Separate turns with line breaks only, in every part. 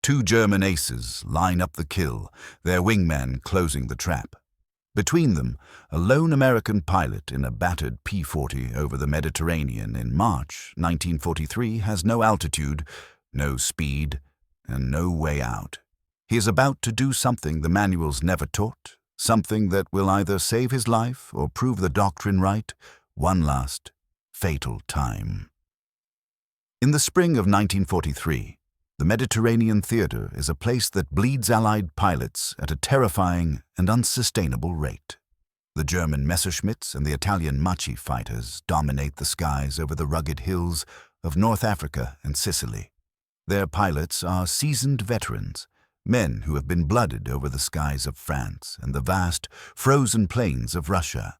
Two German aces line up the kill, their wingman closing the trap. Between them, a lone American pilot in a battered P-40 over the Mediterranean in March 1943 has no altitude, no speed, and no way out. He is about to do something the manuals never taught, something that will either save his life or prove the doctrine right, one last, fatal time. In the spring of 1943, the Mediterranean theater is a place that bleeds Allied pilots at a terrifying and unsustainable rate. The German Messerschmitts and the Italian Machi fighters dominate the skies over the rugged hills of North Africa and Sicily. Their pilots are seasoned veterans, men who have been blooded over the skies of France and the vast, frozen plains of Russia.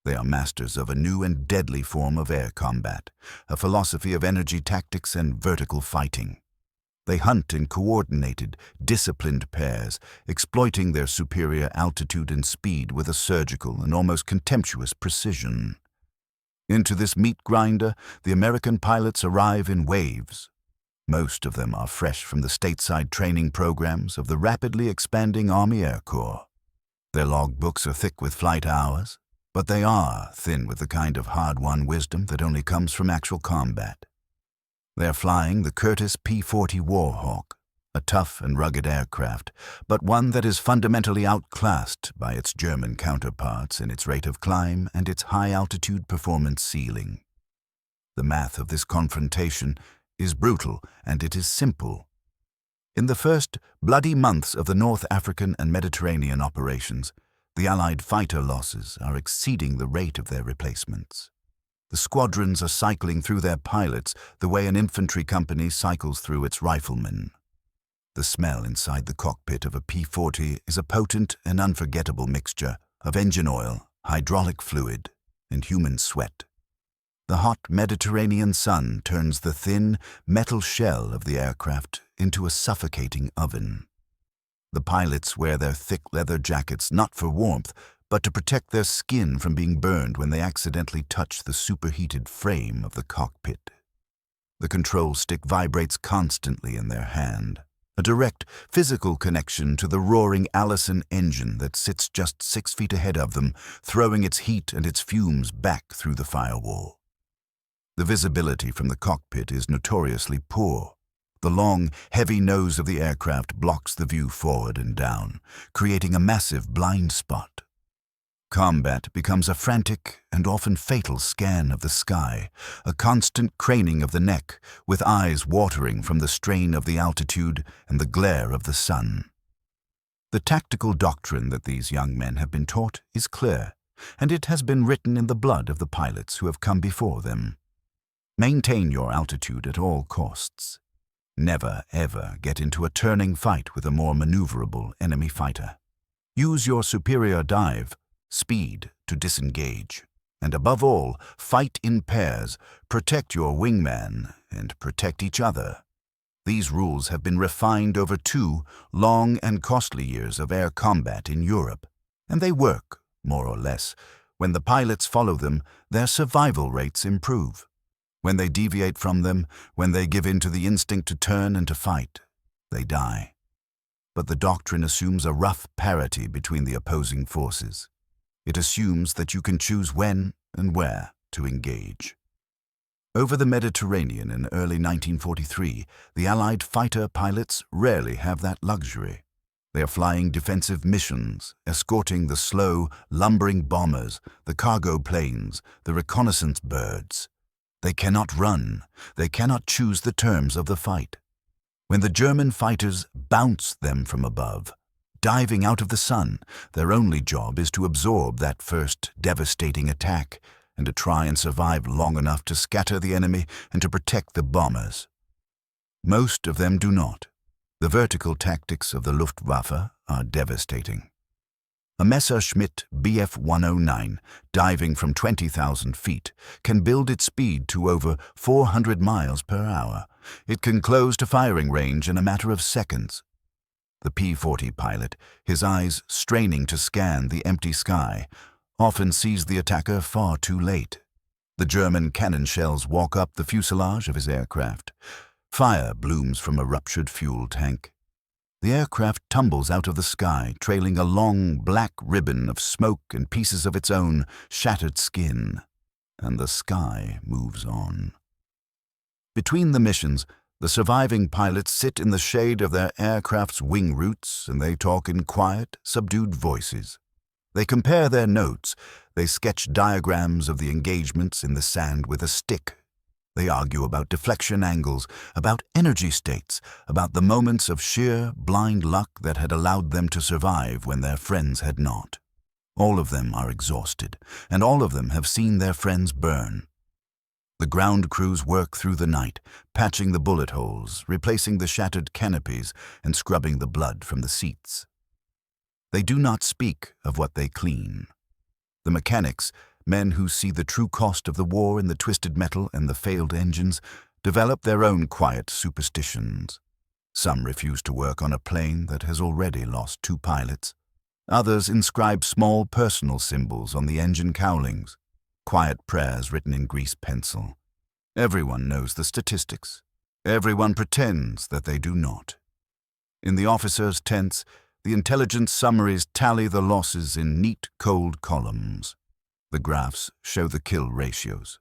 They are masters of a new and deadly form of air combat, a philosophy of energy tactics and vertical fighting. They hunt in coordinated, disciplined pairs, exploiting their superior altitude and speed with a surgical and almost contemptuous precision. Into this meat grinder, the American pilots arrive in waves. Most of them are fresh from the stateside training programs of the rapidly expanding Army Air Corps. Their logbooks are thick with flight hours, but they are thin with the kind of hard-won wisdom that only comes from actual combat. They're flying the Curtiss P-40 Warhawk, a tough and rugged aircraft, but one that is fundamentally outclassed by its German counterparts in its rate of climb and its high-altitude performance ceiling. The math of this confrontation is brutal, and it is simple. In the first bloody months of the North African and Mediterranean operations, the Allied fighter losses are exceeding the rate of their replacements. The squadrons are cycling through their pilots the way an infantry company cycles through its riflemen. The smell inside the cockpit of a P-40 is a potent and unforgettable mixture of engine oil, hydraulic fluid, and human sweat. The hot Mediterranean sun turns the thin, metal shell of the aircraft into a suffocating oven. The pilots wear their thick leather jackets not for warmth, but to protect their skin from being burned when they accidentally touch the superheated frame of the cockpit. The control stick vibrates constantly in their hand, a direct physical connection to the roaring Allison engine that sits just 6 feet ahead of them, throwing its heat and its fumes back through the firewall. The visibility from the cockpit is notoriously poor. The long, heavy nose of the aircraft blocks the view forward and down, creating a massive blind spot. Combat becomes a frantic and often fatal scan of the sky, a constant craning of the neck, with eyes watering from the strain of the altitude and the glare of the sun. The tactical doctrine that these young men have been taught is clear, and it has been written in the blood of the pilots who have come before them. Maintain your altitude at all costs. Never, ever get into a turning fight with a more maneuverable enemy fighter. Use your superior dive, speed to disengage, and above all, fight in pairs, protect your wingman, and protect each other. These rules have been refined over 2 long and costly years of air combat in Europe, and they work, more or less. When the pilots follow them, their survival rates improve. When they deviate from them, when they give in to the instinct to turn and to fight, they die. But the doctrine assumes a rough parity between the opposing forces. It assumes that you can choose when and where to engage. Over the Mediterranean in early 1943, the Allied fighter pilots rarely have that luxury. They are flying defensive missions, escorting the slow, lumbering bombers, the cargo planes, the reconnaissance birds. They cannot run. They cannot choose the terms of the fight. When the German fighters bounce them from above, diving out of the sun, their only job is to absorb that first devastating attack and to try and survive long enough to scatter the enemy and to protect the bombers. Most of them do not. The vertical tactics of the Luftwaffe are devastating. A Messerschmitt Bf 109, diving from 20,000 feet, can build its speed to over 400 miles per hour. It can close to firing range in a matter of seconds. The P-40 pilot, his eyes straining to scan the empty sky, often sees the attacker far too late. The German cannon shells walk up the fuselage of his aircraft. Fire blooms from a ruptured fuel tank. The aircraft tumbles out of the sky, trailing a long, black ribbon of smoke and pieces of its own shattered skin. And the sky moves on. Between the missions, the surviving pilots sit in the shade of their aircraft's wing roots and they talk in quiet, subdued voices. They compare their notes. They sketch diagrams of the engagements in the sand with a stick. They argue about deflection angles, about energy states, about the moments of sheer, blind luck that had allowed them to survive when their friends had not. All of them are exhausted, and all of them have seen their friends burn. The ground crews work through the night, patching the bullet holes, replacing the shattered canopies, and scrubbing the blood from the seats. They do not speak of what they clean. The mechanics, men who see the true cost of the war in the twisted metal and the failed engines, develop their own quiet superstitions. Some refuse to work on a plane that has already lost 2 pilots. Others inscribe small personal symbols on the engine cowlings, quiet prayers written in grease pencil. Everyone knows the statistics. Everyone pretends that they do not. In the officers' tents, the intelligence summaries tally the losses in neat, cold columns. The graphs show the kill ratios.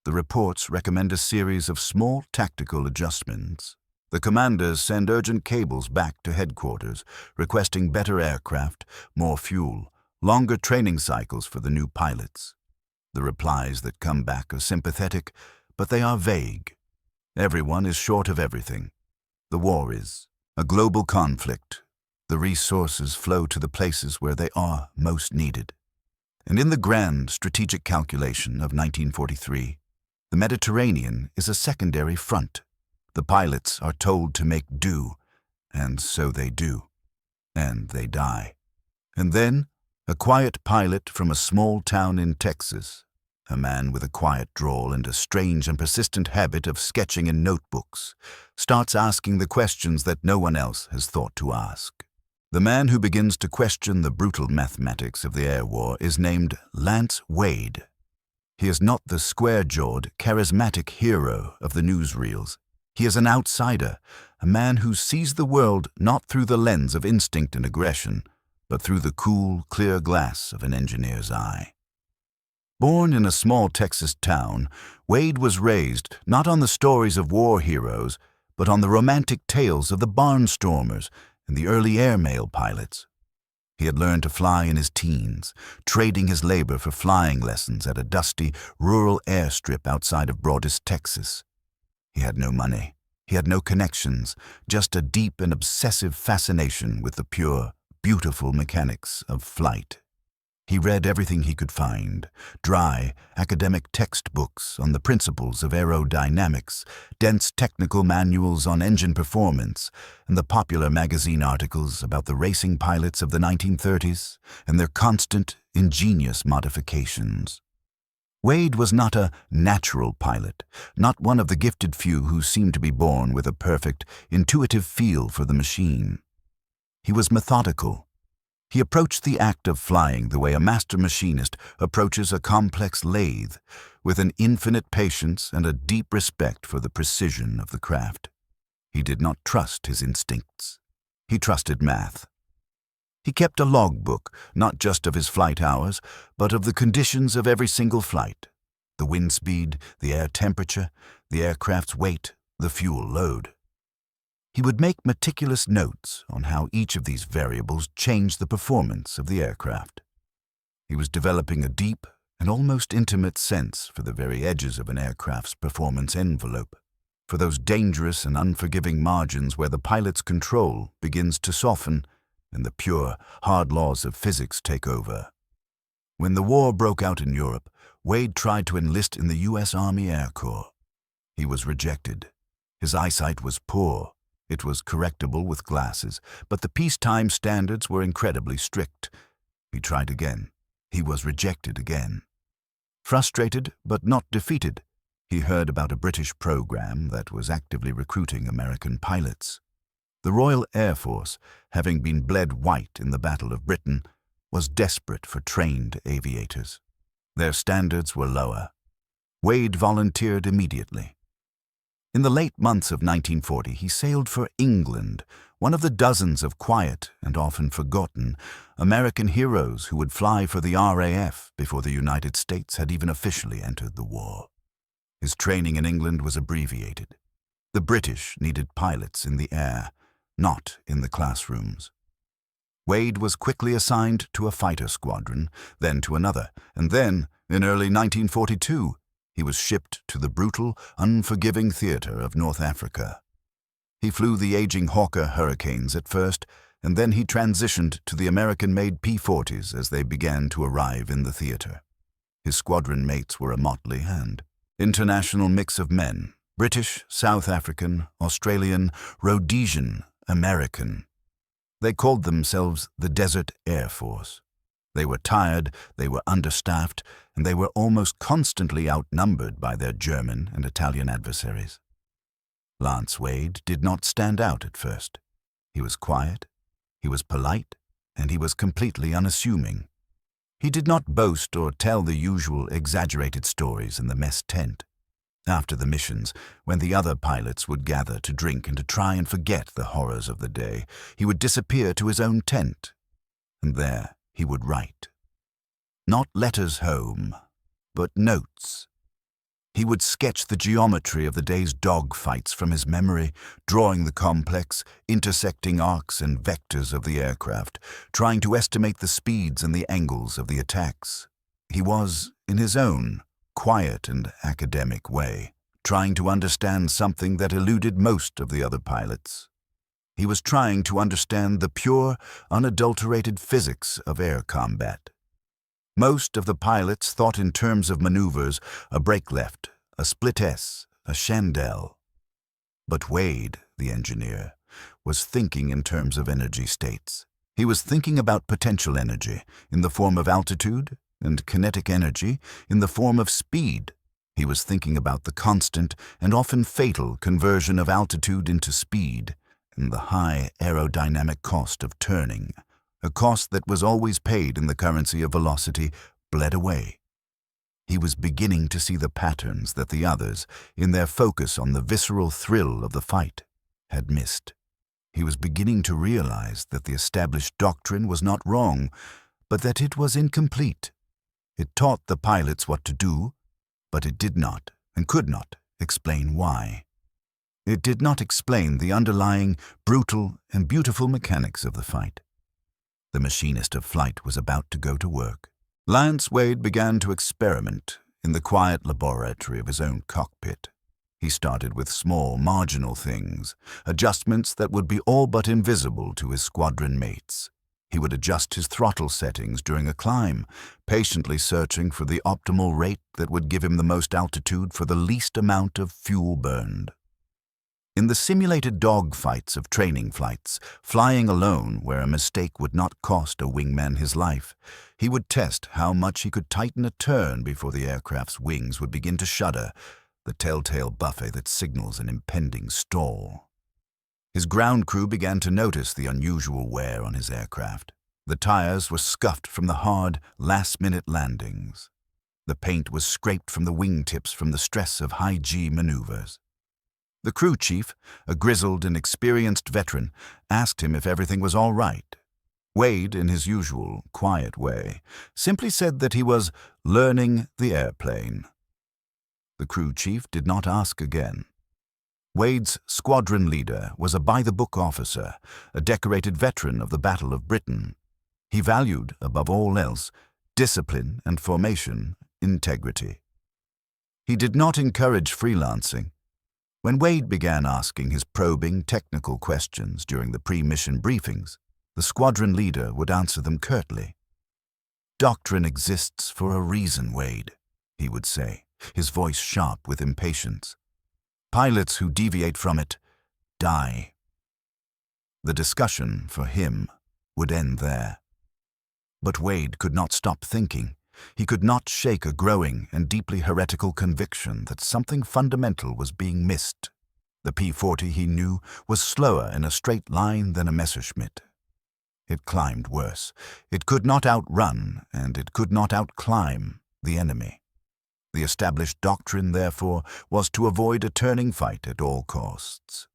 The reports recommend a series of small tactical adjustments. The commanders send urgent cables back to headquarters, requesting better aircraft, more fuel, longer training cycles for the new pilots. The replies that come back are sympathetic, but they are vague. Everyone is short of everything. The war is a global conflict. The resources flow to the places where they are most needed. And in the grand strategic calculation of 1943, the Mediterranean is a secondary front. The pilots are told to make do, and so they do. And they die. And then, a quiet pilot from a small town in Texas, a man with a quiet drawl and a strange and persistent habit of sketching in notebooks, starts asking the questions that no one else has thought to ask. The man who begins to question the brutal mathematics of the air war is named Lance Wade. He is not the square-jawed, charismatic hero of the newsreels. He is an outsider, a man who sees the world not through the lens of instinct and aggression, but through the cool, clear glass of an engineer's eye. Born in a small Texas town, Wade was raised not on the stories of war heroes, but on the romantic tales of the barnstormers and the early airmail pilots. He had learned to fly in his teens, trading his labor for flying lessons at a dusty, rural airstrip outside of Broadus, Texas. He had no money. He had no connections, just a deep and obsessive fascination with the pure, beautiful mechanics of flight. He read everything he could find, dry, academic textbooks on the principles of aerodynamics, dense technical manuals on engine performance, and the popular magazine articles about the racing pilots of the 1930s and their constant, ingenious modifications. Wade was not a natural pilot, not one of the gifted few who seem to be born with a perfect, intuitive feel for the machine. He was methodical. He approached the act of flying the way a master machinist approaches a complex lathe, with an infinite patience and a deep respect for the precision of the craft. He did not trust his instincts. He trusted math. He kept a logbook, not just of his flight hours, but of the conditions of every single flight: the wind speed, the air temperature, the aircraft's weight, the fuel load. He would make meticulous notes on how each of these variables changed the performance of the aircraft. He was developing a deep and almost intimate sense for the very edges of an aircraft's performance envelope, for those dangerous and unforgiving margins where the pilot's control begins to soften and the pure, hard laws of physics take over. When the war broke out in Europe, Wade tried to enlist in the U.S. Army Air Corps. He was rejected. His eyesight was poor. It was correctable with glasses, but the peacetime standards were incredibly strict. He tried again. He was rejected again. Frustrated, but not defeated, he heard about a British program that was actively recruiting American pilots. The Royal Air Force, having been bled white in the Battle of Britain, was desperate for trained aviators. Their standards were lower. Wade volunteered immediately. In the late months of 1940, he sailed for England, one of the dozens of quiet and often forgotten American heroes who would fly for the RAF before the United States had even officially entered the war. His training in England was abbreviated. The British needed pilots in the air, not in the classrooms. Wade was quickly assigned to a fighter squadron, then to another, and then, in early 1942, he was shipped to the brutal, unforgiving theater of North Africa. He flew the aging Hawker Hurricanes at first, and then he transitioned to the American-made P-40s as they began to arrive in the theater. His squadron mates were a motley and international mix of men: British, South African, Australian, Rhodesian, American. They called themselves the Desert Air Force. They were tired, they were understaffed, and they were almost constantly outnumbered by their German and Italian adversaries. Lance Wade did not stand out at first. He was quiet, he was polite, and he was completely unassuming. He did not boast or tell the usual exaggerated stories in the mess tent. After the missions, when the other pilots would gather to drink and to try and forget the horrors of the day, he would disappear to his own tent, and there he would write. Not letters home, but notes. He would sketch the geometry of the day's dogfights from his memory, drawing the complex, intersecting arcs and vectors of the aircraft, trying to estimate the speeds and the angles of the attacks. He was, in his own, quiet and academic way, trying to understand something that eluded most of the other pilots. He was trying to understand the pure, unadulterated physics of air combat. Most of the pilots thought in terms of maneuvers: a brake left, a split S, a chandelle. But Wade, the engineer, was thinking in terms of energy states. He was thinking about potential energy in the form of altitude and kinetic energy in the form of speed. He was thinking about the constant and often fatal conversion of altitude into speed and the high aerodynamic cost of turning, a cost that was always paid in the currency of velocity, bled away. He was beginning to see the patterns that the others, in their focus on the visceral thrill of the fight, had missed. He was beginning to realize that the established doctrine was not wrong, but that it was incomplete. It taught the pilots what to do, but it did not, and could not, explain why. It did not explain the underlying, brutal, and beautiful mechanics of the fight. The machinist of flight was about to go to work. Lance Wade began to experiment in the quiet laboratory of his own cockpit. He started with small, marginal things, adjustments that would be all but invisible to his squadron mates. He would adjust his throttle settings during a climb, patiently searching for the optimal rate that would give him the most altitude for the least amount of fuel burned. In the simulated dogfights of training flights, flying alone where a mistake would not cost a wingman his life, he would test how much he could tighten a turn before the aircraft's wings would begin to shudder, the telltale buffet that signals an impending stall. His ground crew began to notice the unusual wear on his aircraft. The tires were scuffed from the hard, last-minute landings. The paint was scraped from the wingtips from the stress of high-G maneuvers. The crew chief, a grizzled and experienced veteran, asked him if everything was all right. Wade, in his usual, quiet way, simply said that he was learning the airplane. The crew chief did not ask again. Wade's squadron leader was a by-the-book officer, a decorated veteran of the Battle of Britain. He valued, above all else, discipline and formation, integrity. He did not encourage freelancing. When Wade began asking his probing, technical questions during the pre-mission briefings, the squadron leader would answer them curtly. "Doctrine exists for a reason, Wade," he would say, his voice sharp with impatience. "Pilots who deviate from it die." The discussion, for him, would end there. But Wade could not stop thinking. He could not shake a growing and deeply heretical conviction that something fundamental was being missed. The P-40, he knew, was slower in a straight line than a Messerschmitt. It climbed worse. It could not outrun, and it could not outclimb, the enemy. The established doctrine, therefore, was to avoid a turning fight at all costs.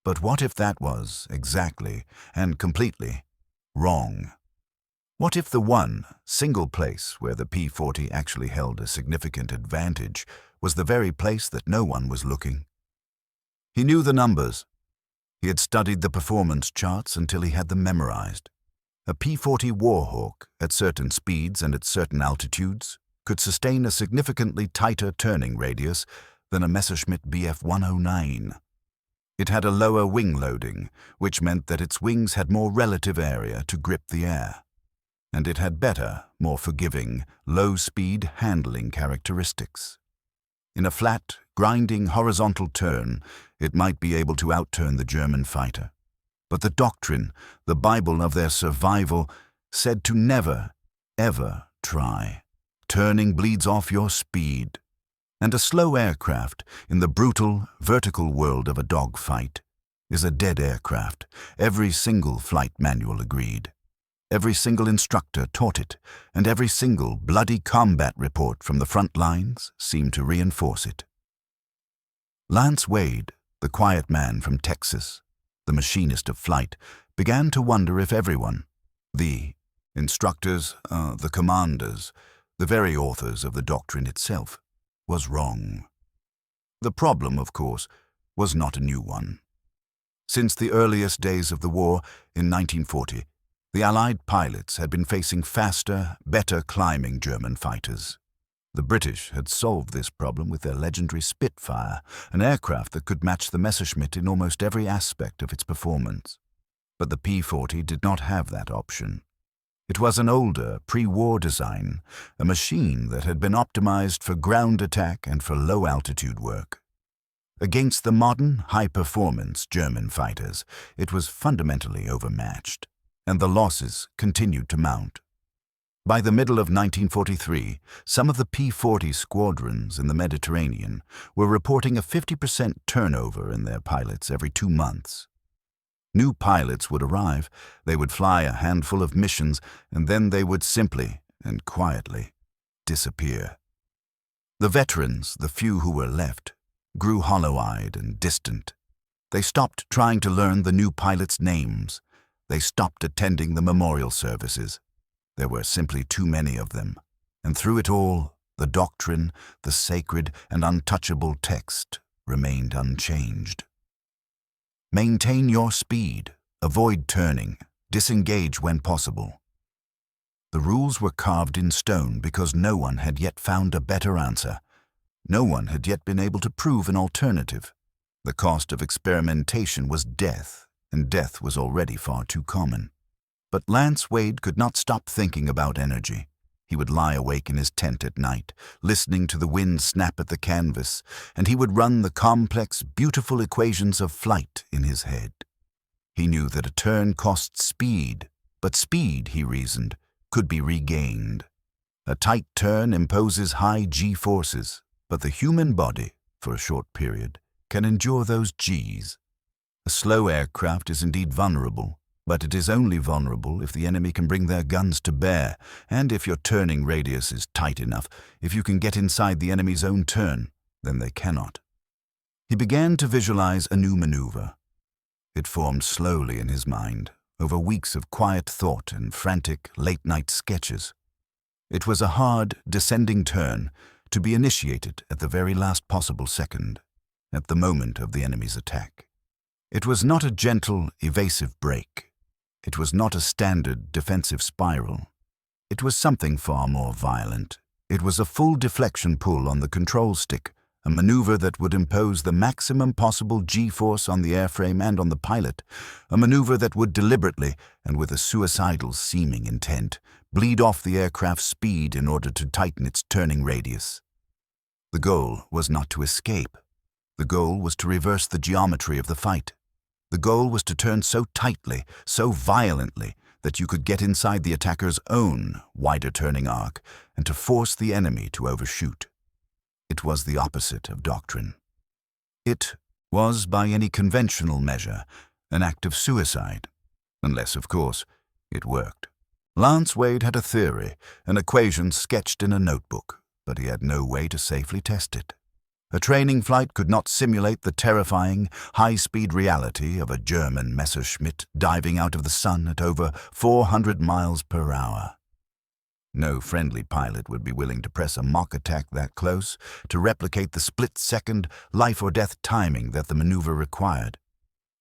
But what if that was exactly and completely wrong? What if the one single place where the P-40 actually held a significant advantage was the very place that no one was looking? He knew the numbers. He had studied the performance charts until he had them memorized. A P-40 Warhawk, at certain speeds and at certain altitudes, could sustain a significantly tighter turning radius than a Messerschmitt Bf-109. It had a lower wing loading, which meant that its wings had more relative area to grip the air. And it had better, more forgiving, low-speed handling characteristics. In a flat, grinding horizontal turn, it might be able to outturn the German fighter. But the doctrine, the Bible of their survival, said to never, ever try. Turning bleeds off your speed. And a slow aircraft, in the brutal, vertical world of a dogfight, is a dead aircraft. Every single flight manual agreed. Every single instructor taught it, and every single bloody combat report from the front lines seemed to reinforce it. Lance Wade, the quiet man from Texas, the machinist of flight, began to wonder if everyone, the instructors, the commanders, the very authors of the doctrine itself, was wrong. The problem, of course, was not a new one. Since the earliest days of the war in 1940, the Allied pilots had been facing faster, better climbing German fighters. The British had solved this problem with their legendary Spitfire, an aircraft that could match the Messerschmitt in almost every aspect of its performance. But the P-40 did not have that option. It was an older, pre-war design, a machine that had been optimized for ground attack and for low-altitude work. Against the modern, high-performance German fighters, it was fundamentally overmatched, and the losses continued to mount. By the middle of 1943, some of the P-40 squadrons in the Mediterranean were reporting a 50% turnover in their pilots every 2 months. New pilots would arrive, they would fly a handful of missions, and then they would simply and quietly disappear. The veterans, the few who were left, grew hollow-eyed and distant. They stopped trying to learn the new pilots' names. They stopped attending the memorial services. There were simply too many of them, and through it all, the doctrine, the sacred and untouchable text, remained unchanged. Maintain your speed, avoid turning, disengage when possible. The rules were carved in stone because no one had yet found a better answer. No one had yet been able to prove an alternative. The cost of experimentation was death, and death was already far too common. But Lance Wade could not stop thinking about energy. He would lie awake in his tent at night, listening to the wind snap at the canvas, and he would run the complex, beautiful equations of flight in his head. He knew that a turn cost speed, but speed, he reasoned, could be regained. A tight turn imposes high G-forces, but the human body, for a short period, can endure those Gs. A slow aircraft is indeed vulnerable, but it is only vulnerable if the enemy can bring their guns to bear, and if your turning radius is tight enough, if you can get inside the enemy's own turn, then they cannot. He began to visualize a new maneuver. It formed slowly in his mind, over weeks of quiet thought and frantic late-night sketches. It was a hard, descending turn to be initiated at the very last possible second, at the moment of the enemy's attack. It was not a gentle, evasive break. It was not a standard defensive spiral. It was something far more violent. It was a full deflection pull on the control stick, a maneuver that would impose the maximum possible G-force on the airframe and on the pilot, a maneuver that would deliberately, and with a suicidal seeming intent, bleed off the aircraft's speed in order to tighten its turning radius. The goal was not to escape. The goal was to reverse the geometry of the fight. The goal was to turn so tightly, so violently, that you could get inside the attacker's own wider turning arc and to force the enemy to overshoot. It was the opposite of doctrine. It was, by any conventional measure, an act of suicide, unless, of course, it worked. Lance Wade had a theory, an equation sketched in a notebook, but he had no way to safely test it. A training flight could not simulate the terrifying, high-speed reality of a German Messerschmitt diving out of the sun at over 400 miles per hour. No friendly pilot would be willing to press a mock attack that close to replicate the split-second, life-or-death timing that the maneuver required.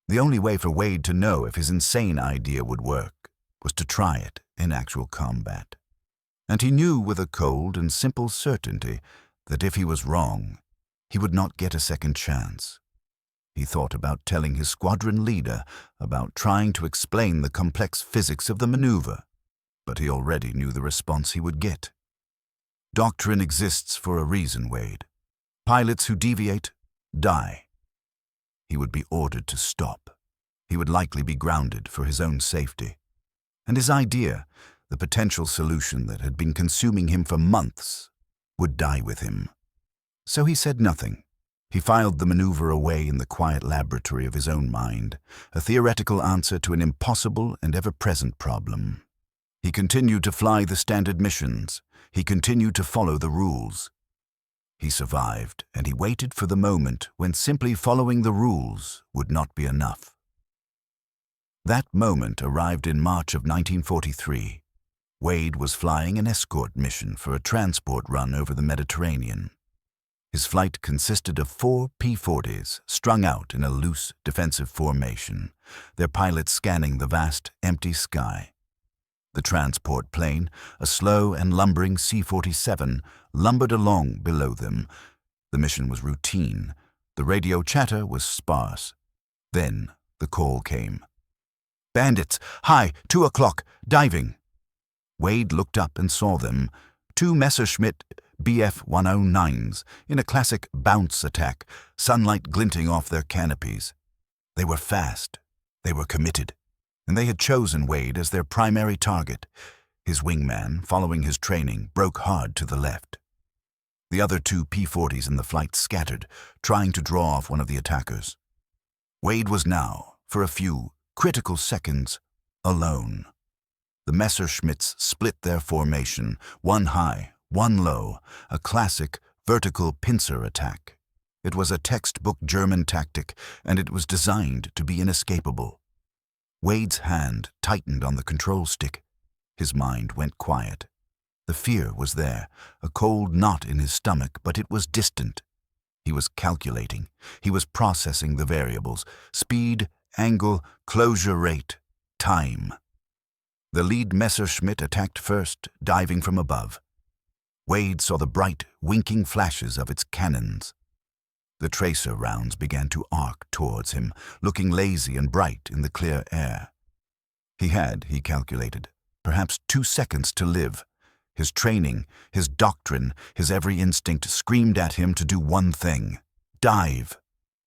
The only way for Wade to know if his insane idea would work was to try it in actual combat. And he knew with a cold and simple certainty that if he was wrong, he would not get a second chance. He thought about telling his squadron leader about trying to explain the complex physics of the maneuver, but he already knew the response he would get. Doctrine exists for a reason, Wade. Pilots who deviate die. He would be ordered to stop. He would likely be grounded for his own safety. And his idea, the potential solution that had been consuming him for months, would die with him. So he said nothing. He filed the maneuver away in the quiet laboratory of his own mind, a theoretical answer to an impossible and ever-present problem. He continued to fly the standard missions. He continued to follow the rules. He survived, and he waited for the moment when simply following the rules would not be enough. That moment arrived in March of 1943. Wade was flying an escort mission for a transport run over the Mediterranean. His flight consisted of 4 P-40s strung out in a loose defensive formation, their pilots scanning the vast, empty sky. The transport plane, a slow and lumbering C-47, lumbered along below them. The mission was routine. The radio chatter was sparse. Then the call came. "Bandits! High! 2 o'clock! Diving!" Wade looked up and saw them, 2 Messerschmitt Bf-109s in a classic bounce attack, sunlight glinting off their canopies. They were fast. They were committed. And they had chosen Wade as their primary target. His wingman, following his training, broke hard to the left. The other 2 P-40s in the flight scattered, trying to draw off one of the attackers. Wade was now, for a few critical seconds, alone. The Messerschmitts split their formation, one high, one low, a classic vertical pincer attack. It was a textbook German tactic, and it was designed to be inescapable. Wade's hand tightened on the control stick. His mind went quiet. The fear was there, a cold knot in his stomach, but it was distant. He was calculating. He was processing the variables: speed, angle, closure rate, time. The lead Messerschmitt attacked first, diving from above. Wade saw the bright, winking flashes of its cannons. The tracer rounds began to arc towards him, looking lazy and bright in the clear air. He had, he calculated, perhaps 2 seconds to live. His training, his doctrine, his every instinct screamed at him to do one thing: dive,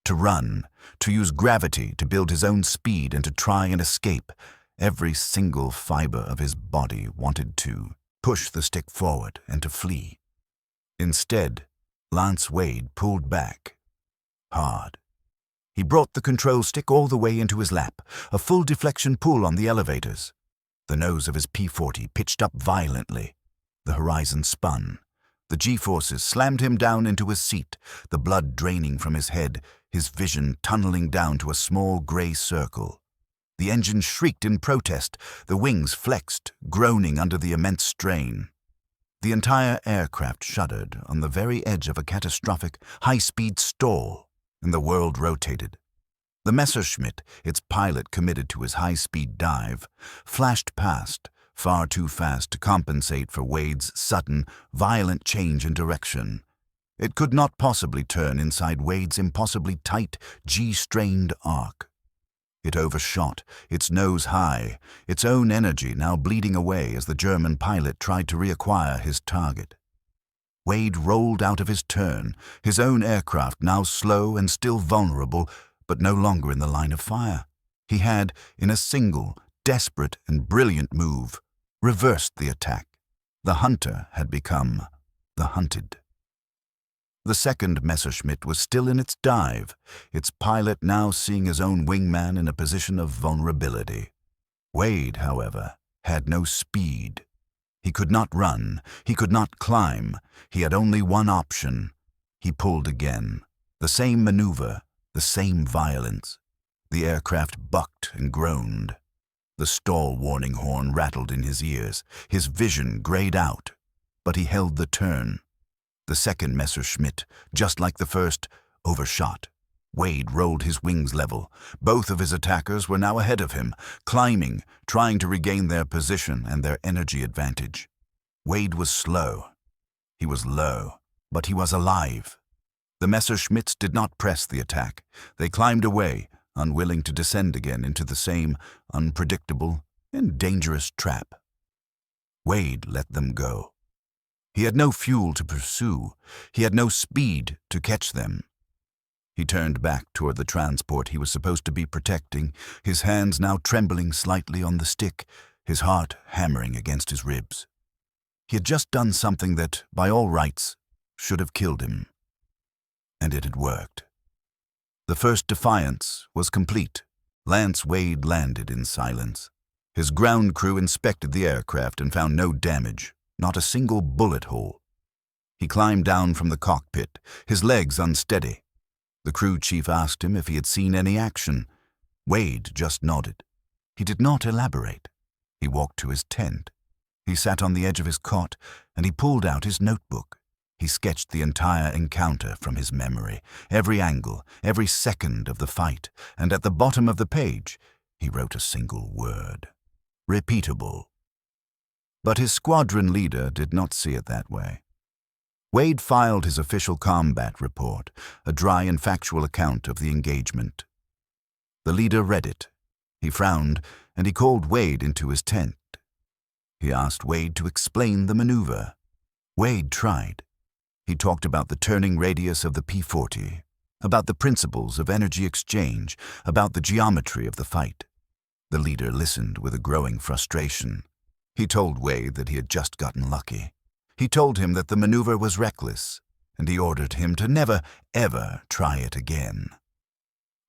to run, to use gravity to build his own speed and to try and escape. Every single fiber of his body wanted to push the stick forward and to flee. Instead, Lance Wade pulled back. Hard. He brought the control stick all the way into his lap, a full deflection pull on the elevators. The nose of his P-40 pitched up violently. The horizon spun. The G-forces slammed him down into his seat, the blood draining from his head, his vision tunneling down to a small gray circle. The engine shrieked in protest, the wings flexed, groaning under the immense strain. The entire aircraft shuddered on the very edge of a catastrophic, high-speed stall, and the world rotated. The Messerschmitt, its pilot committed to his high-speed dive, flashed past, far too fast to compensate for Wade's sudden, violent change in direction. It could not possibly turn inside Wade's impossibly tight, G-strained arc. It overshot, its nose high, its own energy now bleeding away as the German pilot tried to reacquire his target. Wade rolled out of his turn, his own aircraft now slow and still vulnerable, but no longer in the line of fire. He had, in a single, desperate and brilliant move, reversed the attack. The hunter had become the hunted. The second Messerschmitt was still in its dive, its pilot now seeing his own wingman in a position of vulnerability. Wade, however, had no speed. He could not run, he could not climb, he had only one option. He pulled again. The same maneuver, the same violence. The aircraft bucked and groaned. The stall warning horn rattled in his ears, his vision grayed out. But he held the turn. The second Messerschmitt, just like the first, overshot. Wade rolled his wings level. Both of his attackers were now ahead of him, climbing, trying to regain their position and their energy advantage. Wade was slow. He was low, but he was alive. The Messerschmitts did not press the attack. They climbed away, unwilling to descend again into the same unpredictable and dangerous trap. Wade let them go. He had no fuel to pursue. He had no speed to catch them. He turned back toward the transport he was supposed to be protecting, his hands now trembling slightly on the stick, his heart hammering against his ribs. He had just done something that, by all rights, should have killed him. And it had worked. The first defiance was complete. Lance Wade landed in silence. His ground crew inspected the aircraft and found no damage, not a single bullet hole. He climbed down from the cockpit, his legs unsteady. The crew chief asked him if he had seen any action. Wade just nodded. He did not elaborate. He walked to his tent. He sat on the edge of his cot, and he pulled out his notebook. He sketched the entire encounter from his memory, every angle, every second of the fight, and at the bottom of the page, he wrote a single word: repeatable. But his squadron leader did not see it that way. Wade filed his official combat report, a dry and factual account of the engagement. The leader read it. He frowned, and he called Wade into his tent. He asked Wade to explain the maneuver. Wade tried. He talked about the turning radius of the P-40, about the principles of energy exchange, about the geometry of the fight. The leader listened with a growing frustration. He told Wade that he had just gotten lucky. He told him that the maneuver was reckless, and he ordered him to never, ever try it again.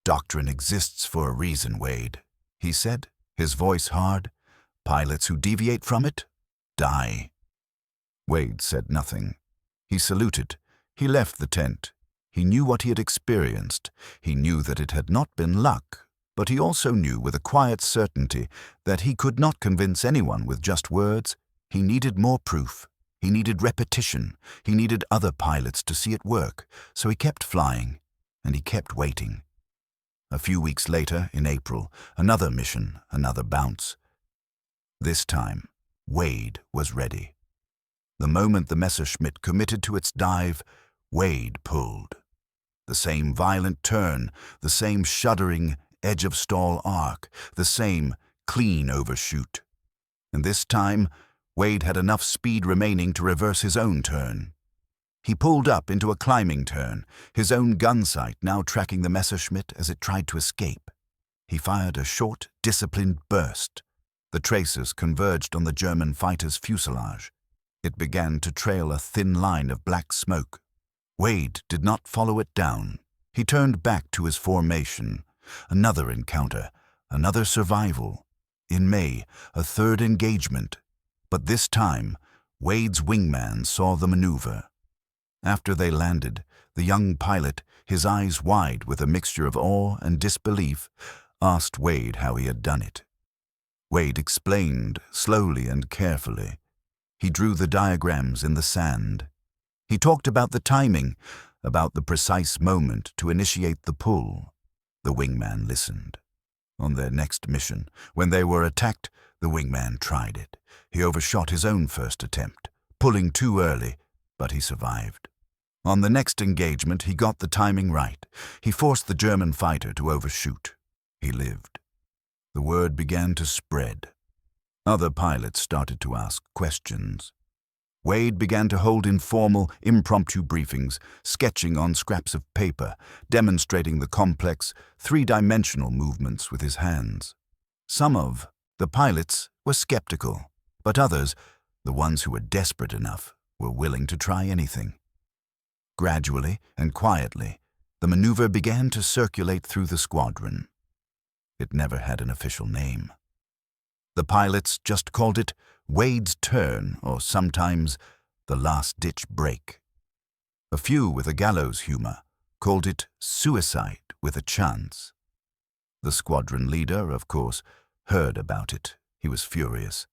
"Doctrine exists for a reason, Wade," he said, his voice hard. "Pilots who deviate from it die." Wade said nothing. He saluted. He left the tent. He knew what he had experienced. He knew that it had not been luck, but he also knew with a quiet certainty that he could not convince anyone with just words. He needed more proof. He needed repetition. He needed other pilots to see it work. So he kept flying, and he kept waiting. A few weeks later, in April, another mission, another bounce. This time, Wade was ready. The moment the Messerschmitt committed to its dive, Wade pulled. The same violent turn, the same shuddering edge-of-stall arc, the same clean overshoot. And this time, Wade had enough speed remaining to reverse his own turn. He pulled up into a climbing turn, his own gun sight now tracking the Messerschmitt as it tried to escape. He fired a short, disciplined burst. The tracers converged on the German fighter's fuselage. It began to trail a thin line of black smoke. Wade did not follow it down. He turned back to his formation. Another encounter, another survival. In May, a third engagement. But this time, Wade's wingman saw the maneuver. After they landed, the young pilot, his eyes wide with a mixture of awe and disbelief, asked Wade how he had done it. Wade explained, slowly and carefully. He drew the diagrams in the sand. He talked about the timing, about the precise moment to initiate the pull. The wingman listened. On their next mission, when they were attacked, the wingman tried it. He overshot his own first attempt, pulling too early, but he survived. On the next engagement, he got the timing right. He forced the German fighter to overshoot. He lived. The word began to spread. Other pilots started to ask questions. Wade began to hold informal, impromptu briefings, sketching on scraps of paper, demonstrating the complex, three-dimensional movements with his hands. Some of the pilots were skeptical, but others, the ones who were desperate enough, were willing to try anything. Gradually and quietly, the maneuver began to circulate through the squadron. It never had an official name. The pilots just called it Wade's turn, or sometimes the last-ditch break. A few with a gallows humor called it suicide with a chance. The squadron leader, of course, heard about it. He was furious.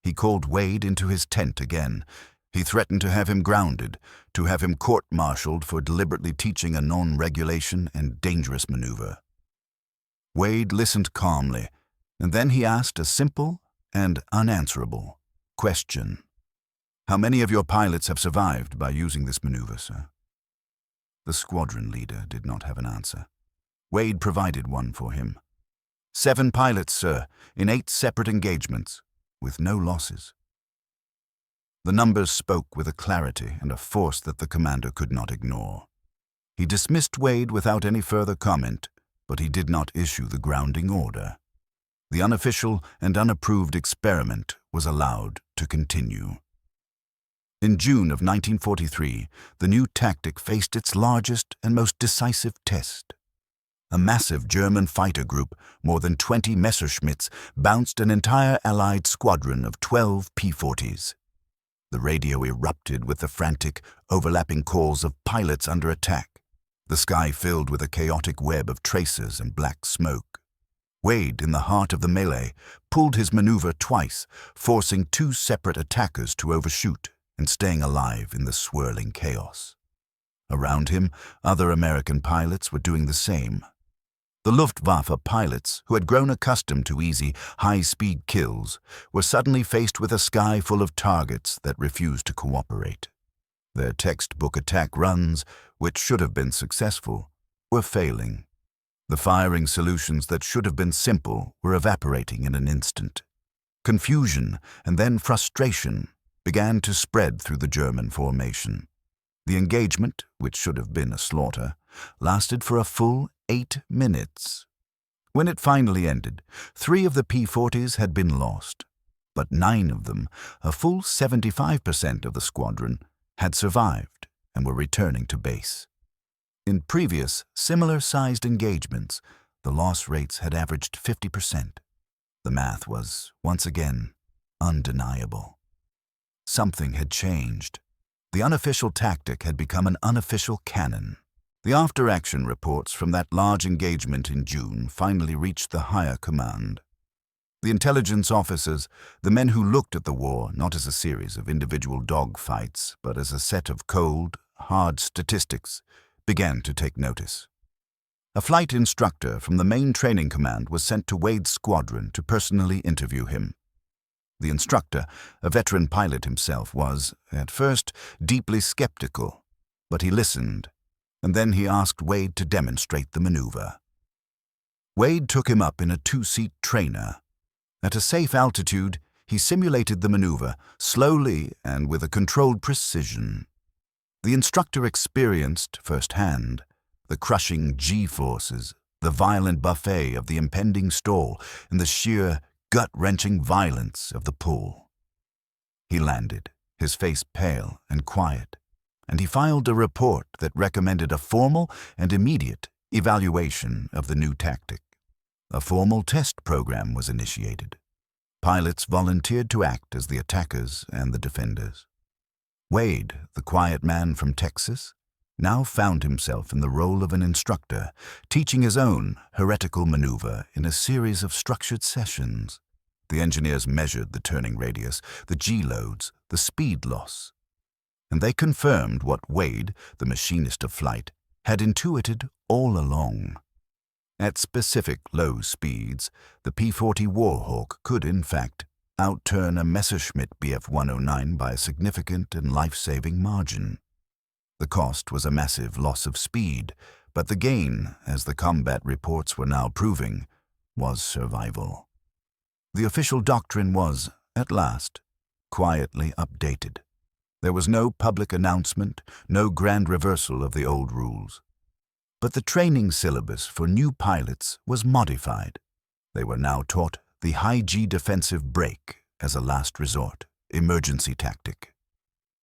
He called Wade into his tent again. He threatened to have him grounded, to have him court-martialed for deliberately teaching a non-regulation and dangerous maneuver. Wade listened calmly, and then he asked a simple and unanswerable question. "How many of your pilots have survived by using this maneuver, sir?" The squadron leader did not have an answer. Wade provided one for him. 7 pilots, sir, in 8 separate engagements, with no losses. The numbers spoke with a clarity and a force that the commander could not ignore. He dismissed Wade without any further comment, but he did not issue the grounding order. The unofficial and unapproved experiment was allowed to continue. In June of 1943, the new tactic faced its largest and most decisive test. A massive German fighter group, more than 20 Messerschmitts, bounced an entire Allied squadron of 12 P-40s. The radio erupted with the frantic, overlapping calls of pilots under attack. The sky filled with a chaotic web of tracers and black smoke. Wade, in the heart of the melee, pulled his maneuver twice, forcing 2 separate attackers to overshoot and staying alive in the swirling chaos. Around him, other American pilots were doing the same. The Luftwaffe pilots, who had grown accustomed to easy, high-speed kills, were suddenly faced with a sky full of targets that refused to cooperate. Their textbook attack runs, which should have been successful, were failing. The firing solutions that should have been simple were evaporating in an instant. Confusion and then frustration began to spread through the German formation. The engagement, which should have been a slaughter, lasted for a full 8 minutes. When it finally ended, 3 of the P-40s had been lost, but 9 of them, a full 75% of the squadron, had survived and were returning to base. In previous, similar-sized engagements, the loss rates had averaged 50%. The math was, once again, undeniable. Something had changed. The unofficial tactic had become an unofficial canon. The after-action reports from that large engagement in June finally reached the higher command. The intelligence officers, the men who looked at the war not as a series of individual dogfights, but as a set of cold, hard statistics, began to take notice. A flight instructor from the main training command was sent to Wade's squadron to personally interview him. The instructor, a veteran pilot himself, was, at first, deeply skeptical, but he listened, and then he asked Wade to demonstrate the maneuver. Wade took him up in a 2-seat trainer. At a safe altitude, he simulated the maneuver, slowly and with a controlled precision. The instructor experienced, firsthand, the crushing G-forces, the violent buffet of the impending stall, and the sheer, gut-wrenching violence of the pull. He landed, his face pale and quiet, and he filed a report that recommended a formal and immediate evaluation of the new tactic. A formal test program was initiated. Pilots volunteered to act as the attackers and the defenders. Wade, the quiet man from Texas, now found himself in the role of an instructor, teaching his own heretical maneuver in a series of structured sessions. The engineers measured the turning radius, the G-loads, the speed loss, and they confirmed what Wade, the machinist of flight, had intuited all along. At specific low speeds, the P-40 Warhawk could, in fact, outturn a Messerschmitt Bf-109 by a significant and life-saving margin. The cost was a massive loss of speed, but the gain, as the combat reports were now proving, was survival. The official doctrine was, at last, quietly updated. There was no public announcement, no grand reversal of the old rules. But the training syllabus for new pilots was modified. They were now taught the high-G defensive break as a last resort, emergency tactic.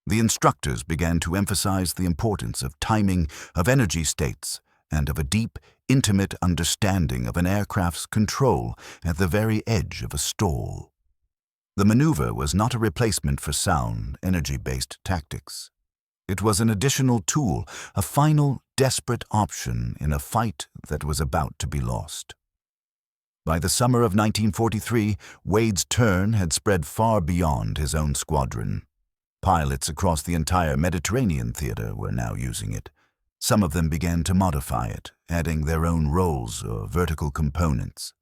The instructors began to emphasize the importance of timing, of energy states, and of a deep, intimate understanding of an aircraft's control at the very edge of a stall. The maneuver was not a replacement for sound, energy-based tactics. It was an additional tool, a final, desperate option in a fight that was about to be lost. By the summer of 1943, Wade's turn had spread far beyond his own squadron. Pilots across the entire Mediterranean theater were now using it. Some of them began to modify it, adding their own roles or vertical components.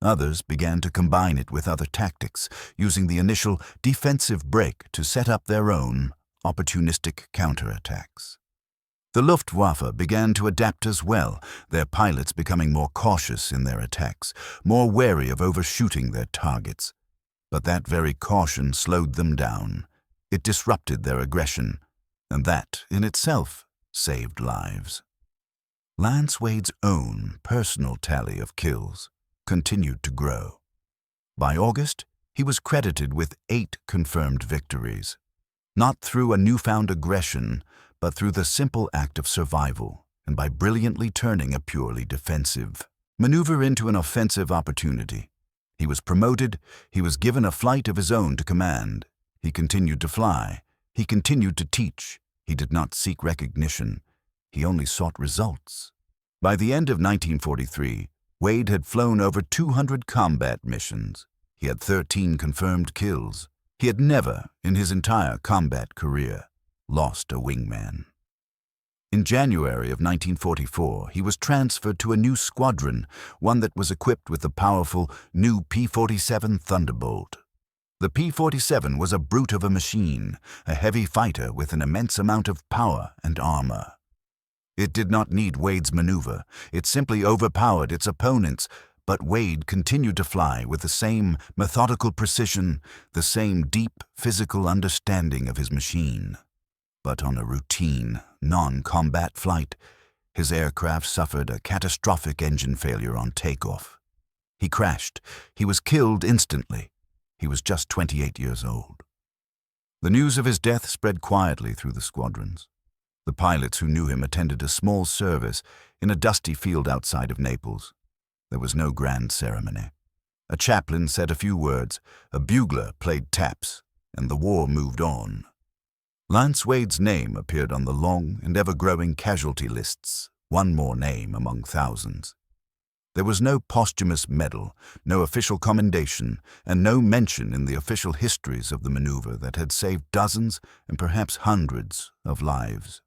Others began to combine it with other tactics, using the initial defensive break to set up their own opportunistic counterattacks. The Luftwaffe began to adapt as well, their pilots becoming more cautious in their attacks, more wary of overshooting their targets. But that very caution slowed them down. It disrupted their aggression, and that, in itself, saved lives. Lance Wade's own personal tally of kills continued to grow. By August, he was credited with 8 confirmed victories, not through a newfound aggression, but through the simple act of survival, and by brilliantly turning a purely defensive maneuver into an offensive opportunity. He was promoted, he was given a flight of his own to command. He continued to fly, he continued to teach. He did not seek recognition, he only sought results. By the end of 1943, Wade had flown over 200 combat missions. He had 13 confirmed kills. He had never, in his entire combat career, lost a wingman. In January of 1944, he was transferred to a new squadron, one that was equipped with the powerful new P-47 Thunderbolt. The P-47 was a brute of a machine, a heavy fighter with an immense amount of power and armor. It did not need Wade's maneuver. It simply overpowered its opponents, but Wade continued to fly with the same methodical precision, the same deep physical understanding of his machine. But on a routine, non-combat flight, his aircraft suffered a catastrophic engine failure on takeoff. He crashed. He was killed instantly. He was just 28 years old. The news of his death spread quietly through the squadrons. The pilots who knew him attended a small service in a dusty field outside of Naples. There was no grand ceremony. A chaplain said a few words, a bugler played taps, and the war moved on. Lance Wade's name appeared on the long and ever-growing casualty lists, one more name among thousands. There was no posthumous medal, no official commendation, and no mention in the official histories of the maneuver that had saved dozens and perhaps hundreds of lives.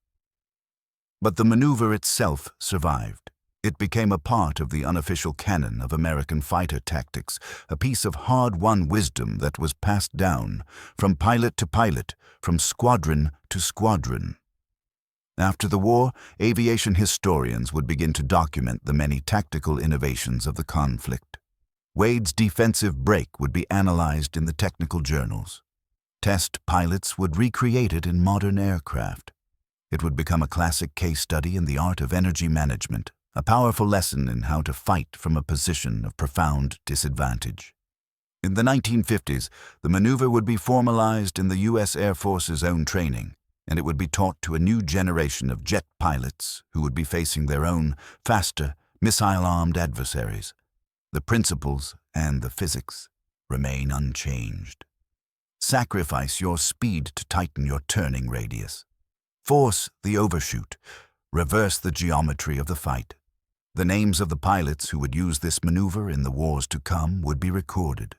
But the maneuver itself survived. It became a part of the unofficial canon of American fighter tactics, a piece of hard-won wisdom that was passed down from pilot to pilot, from squadron to squadron. After the war, aviation historians would begin to document the many tactical innovations of the conflict. Wade's defensive break would be analyzed in the technical journals. Test pilots would recreate it in modern aircraft. It would become a classic case study in the art of energy management, a powerful lesson in how to fight from a position of profound disadvantage. In the 1950s, the maneuver would be formalized in the U.S. Air Force's own training, and it would be taught to a new generation of jet pilots who would be facing their own faster, missile-armed adversaries. The principles and the physics remain unchanged. Sacrifice your speed to tighten your turning radius. Force the overshoot. Reverse the geometry of the fight. The names of the pilots who would use this maneuver in the wars to come would be recorded.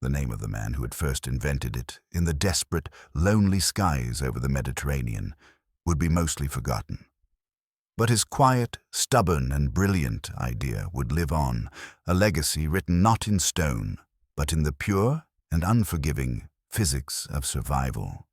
The name of the man who had first invented it in the desperate, lonely skies over the Mediterranean would be mostly forgotten. But his quiet, stubborn, and brilliant idea would live on, a legacy written not in stone, but in the pure and unforgiving physics of survival.